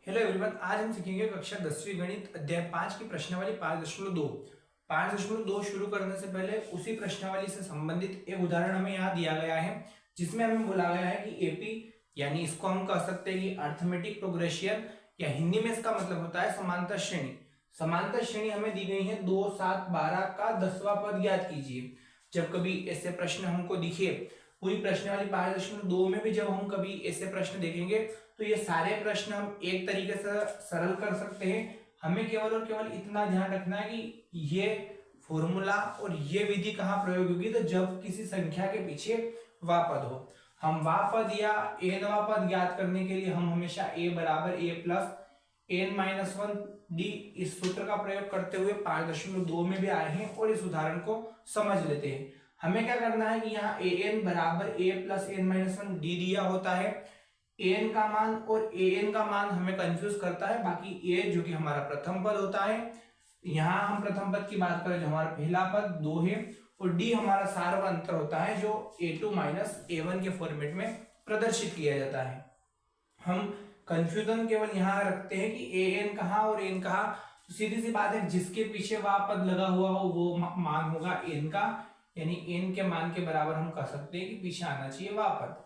Hello everyone, आज हम सीखेंगे कक्षा 10वीं गणित अध्याय 5 की प्रश्नावली 5.2। 5.2 शुरू करने से पहले उसी प्रश्नावली से संबंधित एक उदाहरण हमें यहाँ दिया गया है, जिसमें हमें बोला गया है कि एपी यानी इसको हम कह सकते हैं कि अर्थमेटिक प्रोग्रेशन, या हिंदी में इसका मतलब होता है समांतर श्रेणी। समांतर श्रेणी हमें दी गई है 2, 7, 12 का 10वां पद ज्ञात कीजिए। जब कभी ऐसे प्रश्न हमको दिखे, पूरी प्रश्नावली 5.2 में भी जब हम कभी ऐसे प्रश्न देखेंगे तो ये सारे प्रश्न हम एक तरीके से सरल कर सकते हैं। हमें केवल और केवल इतना ध्यान रखना है कि ये फॉर्मूला और ये विधि कहाँ प्रयोग होगी, तो जब किसी संख्या के पीछे वा पद हो। हम वा पद या एनवा पद ज्ञात करने के लिए हम हमेशा a बराबर a प्लस n-1 d इस सूत्र का प्रयोग करते हुए 5.2 में भी आए हैं और इस उदाहरण को समझ लेते हैं। हमें क्या करना है कि यहाँ an बराबर a प्लस n-1 d दिया होता है। an का मान और an का मान हमें कंफ्यूज करता है। बाकी a जो कि हमारा प्रथम पद होता है, यहाँ हम प्रथम पद की बात करें जो हमारा पहला पद 2 है, और d हमारा सार्व अंतर होता है जो a2 माइनस a1 के फॉर्मेट में प्रदर्शित किया जाता है। हम कंफ्यूजन केवल यहाँ रखते हैं कि an कहाँ और n कहाँ। तो सीधी सी बात है, जिसके पीछे वह पद लगा हुआ हो वो मान होगा n का, यानी n के मान के बराबर हम कह सकते हैं कि पीछे आना चाहिए वह पद,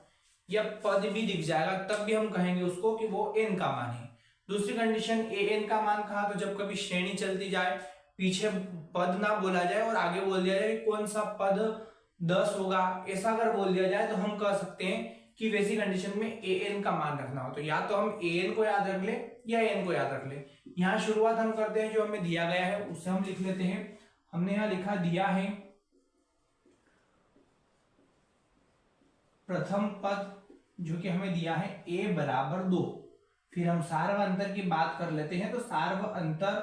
या पद भी दिख जाएगा तब भी हम कहेंगे उसको कि वो n का मान है। दूसरी कंडीशन an का मान कहा, तो जब कभी श्रेणी चलती जाए, पीछे पद ना बोला जाए और आगे बोल दिया जाए कौन सा पद 10 होगा, ऐसा अगर बोल दिया जाए तो हम कह सकते हैं कि वैसी कंडीशन में an का मान रखना हो। तो या तो हम an को याद रख ले या n को याद रख ले। यहाँ शुरुआत हम करते हैं, जो हमें दिया गया है उसे हम लिख लेते हैं। हमने यहाँ लिखा दिया है प्रथम पद जो कि हमें दिया है a बराबर 2। फिर हम सार्व अंतर की बात कर लेते हैं, तो सार्व अंतर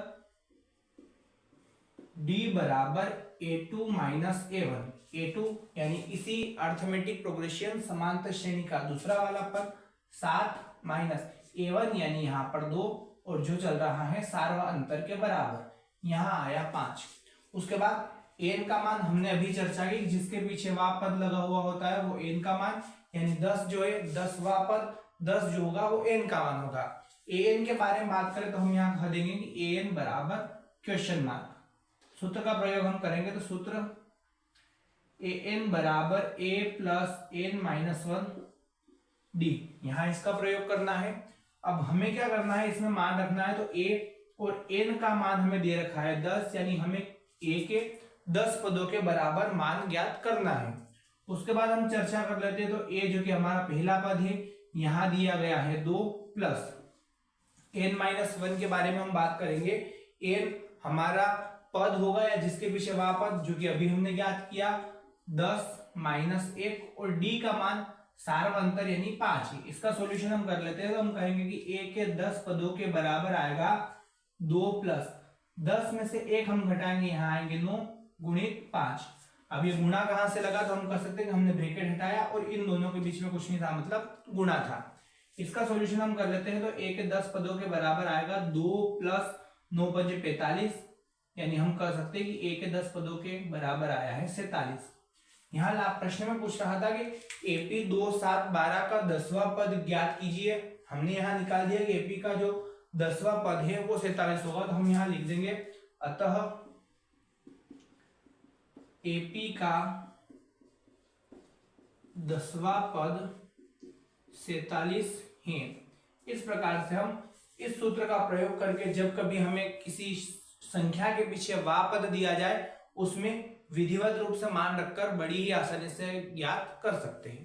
d बराबर a2 माइनस a1। a2 यानी इसी अर्थमेटिक प्रोग्रेशन समांतर श्रेणी का दूसरा वाला पद, 7 माइनस a1 यानी यहाँ पर 2, और जो चल रहा है सार्व अंतर के बराबर, यहाँ आया 5। उसके बाद n का मान हमने अभी चर्चा की, जिसके पीछे वा पद लगा हुआ होता है वो n का मान, यानी 10 जो है 10वां पद 10 जो होगा वो n का मान होगा। an के बारे में बात करें तो हम यहाँ कह देंगे कि an बराबर क्वेश्चन मार्क। सूत्र का प्रयोग हम करेंगे, तो सूत्र an बराबर a प्लस n-1 d, यहाँ इसका प्रयोग करना है। अब हमें क्या करना है, इसमें मान रखना है, तो a और n का मान हमें दे रखा है 10, यानी हमें a के 10 पदों के बराबर मान ज्ञात करना है। उसके बाद हम चर्चा कर लेते हैं, तो a जो कि हमारा पहला पद है यहाँ दिया गया है 2 प्लस n-1 के बारे में हम बात करेंगे। n हमारा पद होगा या जिसके पीछे वह पद, जो कि अभी हमने ज्ञात किया 10 माइनस 1, और d का मान सार्व अंतर यानी 5 है। इसका सॉल्यूशन हम कर लेते हैं, तो हम कहेंगे कि a के 10 पदों के बराबर आएगा 2 प्लस 10 में से 1 हम घटाएंगे, यहाँ आएंगे 9 गुणित 5। अब ये गुणा कहां से लगा, तो हम कह सकते हैं कि हमने ब्रैकेट हटाया और इन दोनों के बीच में कुछ नहीं था, मतलब गुणा था। इसका सॉल्यूशन हम कर लेते हैं, तो a के 10 पदों के बराबर आएगा 2 प्लस 9 5 45, यानी हम कह सकते हैं कि a के 10 पदों के बराबर आया है 47। यहाँ प्रश्न में पूछ रहा था कि AP 2, 7, 12 का 10वां पद ज्ञात कीजिए। हमने यहाँ निकाल दिया कि AP का जो 10वां पद है वो 47 होगा, तो हम यहाँ लिख देंगे अतः AP का 10वां पद 47 है। इस प्रकार से हम इस सूत्र का प्रयोग करके जब कभी हमें किसी संख्या के पीछे वा पद दिया जाए, उसमें विधिवत रूप से मान रखकर बड़ी ही आसानी से ज्ञात कर सकते हैं।